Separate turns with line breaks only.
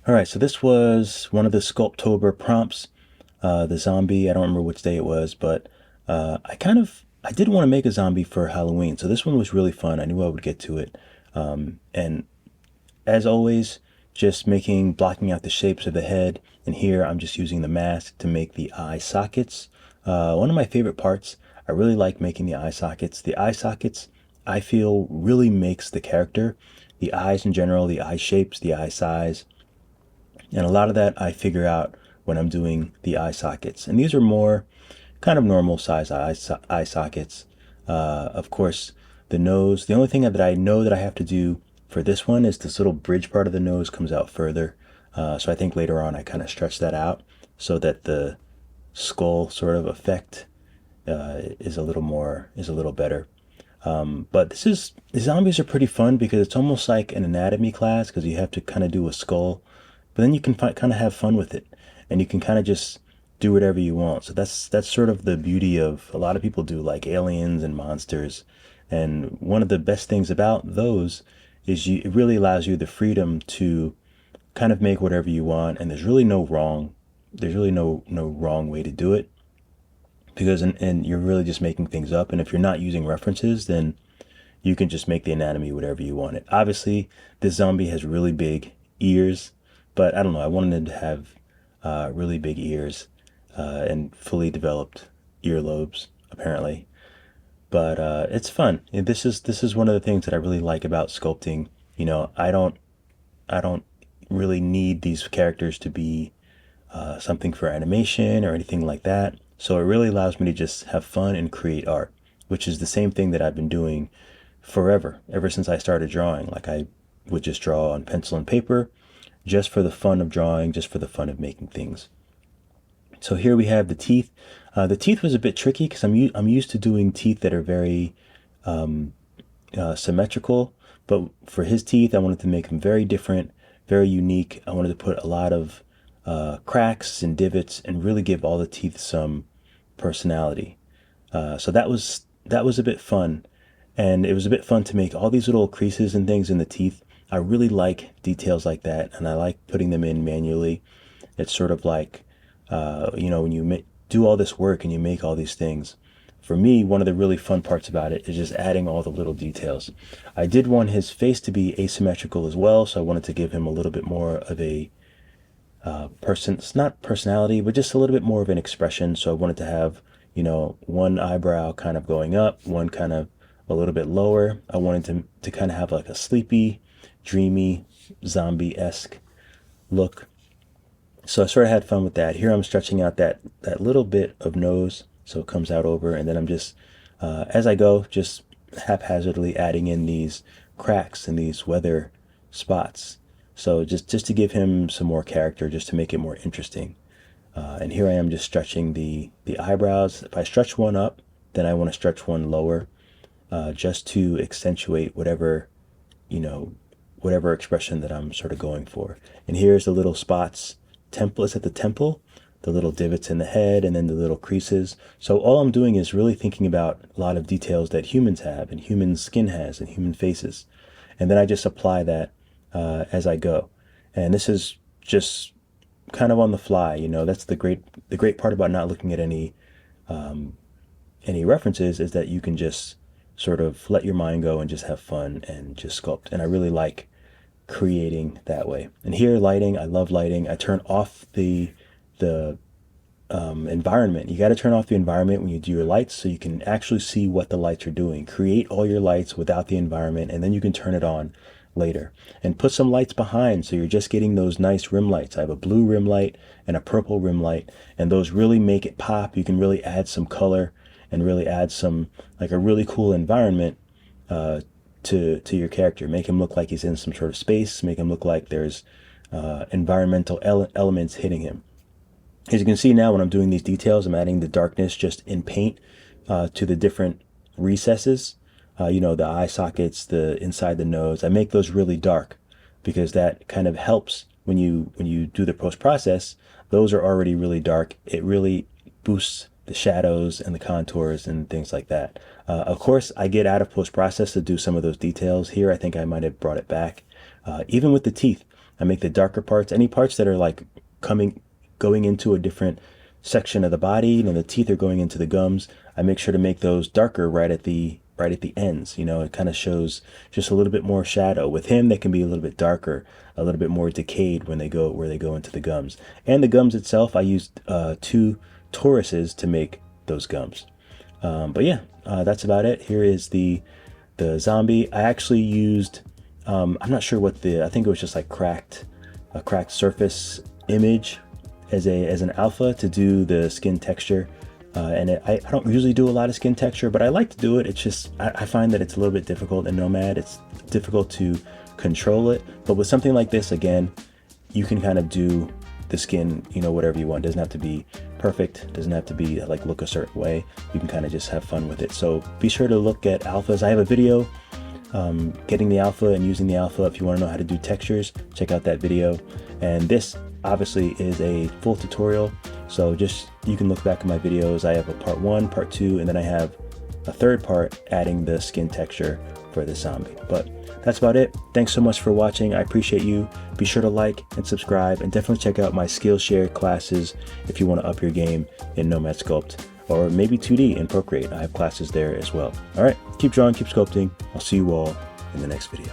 All right, so this was one of the Sculptober prompts, the zombie. I don't remember which day it was, but I did want to make a zombie for Halloween, so this one was really fun. I knew I would get to it, and as always, just blocking out the shapes of the head. And here I'm just using the mask to make the eye sockets. One of my favorite parts. I really like making the eye sockets. The eye sockets, I feel, really makes the character. The eyes in general, the eye shapes, the eye size, and a lot of that I figure out when I'm doing the eye sockets. And these are more kind of normal size eye sockets. Of course, the nose, the only thing that I know that I have to do for this one is this little bridge part of the nose comes out further. So I think later on I kind of stretch that out so that the skull sort of effect is a little better. But the zombies are pretty fun because it's almost like an anatomy class because you have to kind of do a skull, but then you can kind of have fun with it, and you can kind of just do whatever you want. So that's sort of the beauty of a lot of people do like aliens and monsters, and one of the best things about those is it really allows you the freedom to kind of make whatever you want, and there's really no wrong way to do it because and you're really just making things up. And if you're not using references, then you can just make the anatomy whatever you want it. Obviously, this zombie has really big ears, but I don't know. I wanted him to have really big ears and fully developed earlobes, apparently. But it's fun. And this is one of the things that I really like about sculpting. You know, I don't really need these characters to be something for animation or anything like that. So it really allows me to just have fun and create art, which is the same thing that I've been doing forever, ever since I started drawing. Like I would just draw on pencil and paper just for the fun of drawing, just for the fun of making things. So here we have the teeth. The teeth was a bit tricky because I'm used to doing teeth that are very symmetrical, but for his teeth, I wanted to make them very different, very unique. I wanted to put a lot of cracks and divots and really give all the teeth some personality. So that was a bit fun, and it was a bit fun to make all these little creases and things in the teeth. I really like details like that, and I like putting them in manually. It's sort of like when you do all this work and you make all these things. For me, one of the really fun parts about it is just adding all the little details. I did want his face to be asymmetrical as well, so I wanted to give him a little bit more of a it's not personality, but just a little bit more of an expression. So I wanted to have, one eyebrow kind of going up, one kind of a little bit lower. I wanted to kind of have like a sleepy, dreamy, zombie-esque look. So I sort of had fun with that. Here I'm stretching out that little bit of nose so it comes out over, and then I'm just, as I go, just haphazardly adding in these cracks and these weather spots. So just to give him some more character, just to make it more interesting. And here I am just stretching the eyebrows. If I stretch one up, then I want to stretch one lower, just to accentuate whatever expression that I'm sort of going for. And here's the little spots. Templates at the temple, the little divots in the head, and then the little creases. So all I'm doing is really thinking about a lot of details that humans have and human skin has and human faces. And then I just apply that as I go. And this is just kind of on the fly. That's the great part about not looking at any references, is that you can just sort of let your mind go and just have fun and just sculpt. And I really like creating that way. And here, lighting, I love lighting. I turn off the environment. You got to turn off the environment when you do your lights so you can actually see what the lights are doing. Create all your lights without the environment, and then you can turn it on later. And put some lights behind so you're just getting those nice rim lights. I have a blue rim light and a purple rim light, and those really make it pop. You can really add some color and really add some, like, a really cool environment to your character. Make him look like he's in some sort of space. Make him look like there's environmental elements hitting him. As you can see now, when I'm doing these details, I'm adding the darkness just in paint to the different recesses. The eye sockets, the inside the nose. I make those really dark because that kind of helps when you do the post-process. Those are already really dark. It really boosts the shadows and the contours and things like that. Of course, I get out of post-process to do some of those details. Here, I think I might have brought it back. Even with the teeth, I make the darker parts, any parts that are like going into a different section of the body, you know, the teeth are going into the gums, I make sure to make those darker right at the ends. You know, it kind of shows just a little bit more shadow. With him, they can be a little bit darker, a little bit more decayed when they go into the gums. And the gums itself, I used 2 Tauruses to make those gums. But yeah, that's about it. Here is the zombie. I actually used I'm not sure what I think it was just like a cracked surface image as an alpha to do the skin texture. I don't usually do a lot of skin texture, but I like to do it. It's just, I find that it's a little bit difficult in Nomad. It's difficult to control it. But with something like this, again, you can kind of do the skin, you know, whatever you want. It doesn't have to be perfect. It doesn't have to be like look a certain way. You can kind of just have fun with it. So be sure to look at alphas. I have a video getting the alpha and using the alpha. If you want to know how to do textures, check out that video. And this obviously is a full tutorial, so just you can look back at my videos. I have a part 1, part 2, and then I have a third part adding the skin texture for the zombie. But that's about it. Thanks so much for watching. I appreciate you. Be sure to like and subscribe, and definitely check out my Skillshare classes if you want to up your game in Nomad Sculpt, or maybe 2D in Procreate. I have classes there as well. All right, keep drawing, keep sculpting. I'll see you all in the next video.